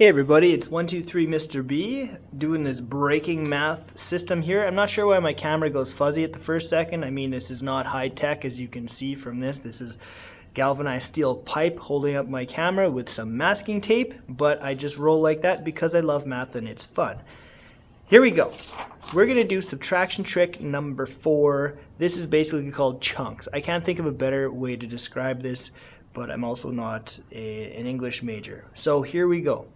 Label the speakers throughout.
Speaker 1: Hey everybody, it's 123 Mr. B doing this breaking math system here. I'm not sure why my camera goes fuzzy at the first second. I mean, this is not high tech as you can see from this. This is galvanized steel pipe holding up my camera with some masking tape, but I just roll like that because I love math and it's fun. Here we go. We're going to do subtraction trick number 4. This is basically called chunks. I can't think of a better way to describe this, but I'm also not an English major. So here we go.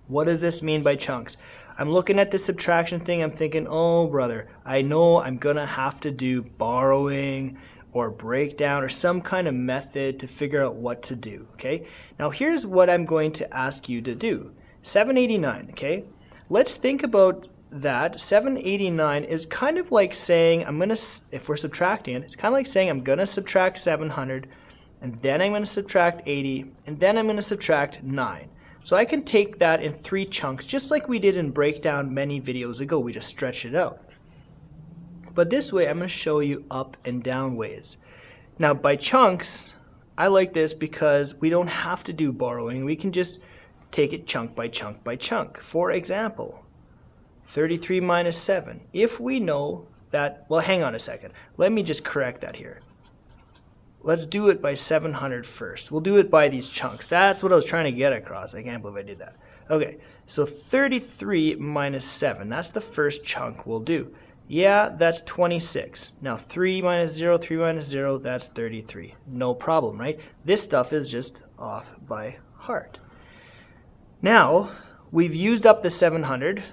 Speaker 1: What does this mean by chunks? I'm looking at this subtraction thing, I'm thinking, oh brother, I know I'm gonna have to do borrowing or breakdown or some kind of method to figure out what to do, okay? Now here's what I'm going to ask you to do. 789, okay? Let's think about that. 789 is kind of like saying, if we're subtracting it, it's kind of like saying I'm gonna subtract 700, and then I'm gonna subtract 80, and then I'm gonna subtract 9. So I can take that in 3 chunks, just like we did in breakdown many videos ago. We just stretched it out. But this way, I'm going to show you up and down ways. Now, by chunks, I like this because we don't have to do borrowing. We can just take it chunk by chunk by chunk. For example, 33 minus 7. If we know that, well, hang on a second. Let me just correct that here. Let's do it by 700 first. We'll do it by these chunks. That's what I was trying to get across. I can't believe I did that. Okay, so 33 minus 7. That's the first chunk we'll do. Yeah, that's 26. Now 3 minus 0, 3 minus 0, that's 33. No problem, right? This stuff is just off by heart. Now, we've used up the 700.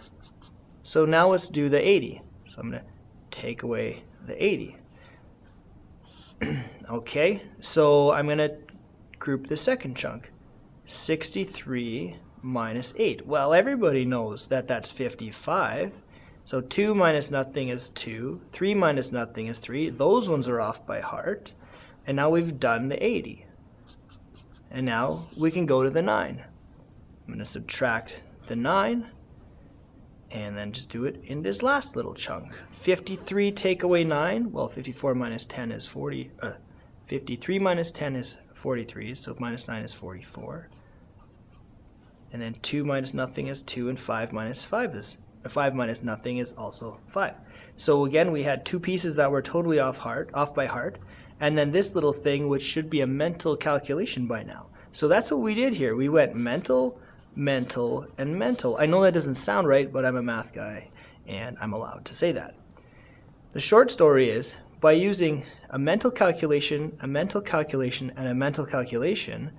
Speaker 1: So now let's do the 80. So I'm going to take away the 80. Okay, so I'm going to group the second chunk. 63 minus 8. Well, everybody knows that that's 55. So 2 minus nothing is 2. 3 minus nothing is 3. Those ones are off by heart. And now we've done the 80. And now we can go to the 9. I'm going to subtract the 9. And then just do it in this last little chunk. 53 take away 9. Well, 54 minus 10 is 40. 53 minus 10 is 43. So minus 9 is 44. And then 2 minus nothing is 2. And 5 minus 5 is 5 minus nothing is also 5. So again, we had 2 pieces that were totally off by heart. And then this little thing, which should be a mental calculation by now. So that's what we did here. We went mental, mental, and mental. I know that doesn't sound right, but I'm a math guy, and I'm allowed to say that. The short story is, by using a mental calculation, a mental calculation, and a mental calculation,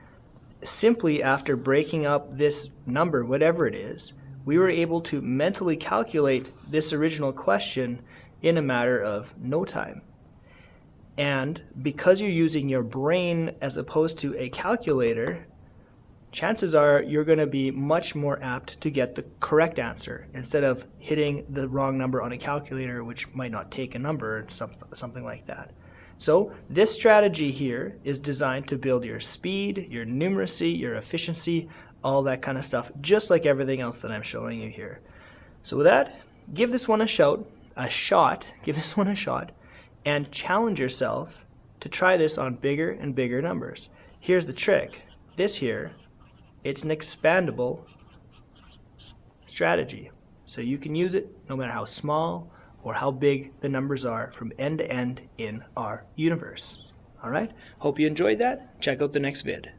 Speaker 1: simply after breaking up this number, whatever it is, we were able to mentally calculate this original question in a matter of no time. And because you're using your brain as opposed to a calculator, chances are you're going to be much more apt to get the correct answer instead of hitting the wrong number on a calculator, which might not take a number or something like that. So this strategy here is designed to build your speed, your numeracy, your efficiency, all that kind of stuff, just like everything else that I'm showing you here. So with that, give this one a shot, give this one a shot, and challenge yourself to try this on bigger and bigger numbers. Here's the trick. This here, it's an expandable strategy. So you can use it no matter how small or how big the numbers are from end to end in our universe. All right? Hope you enjoyed that. Check out the next vid.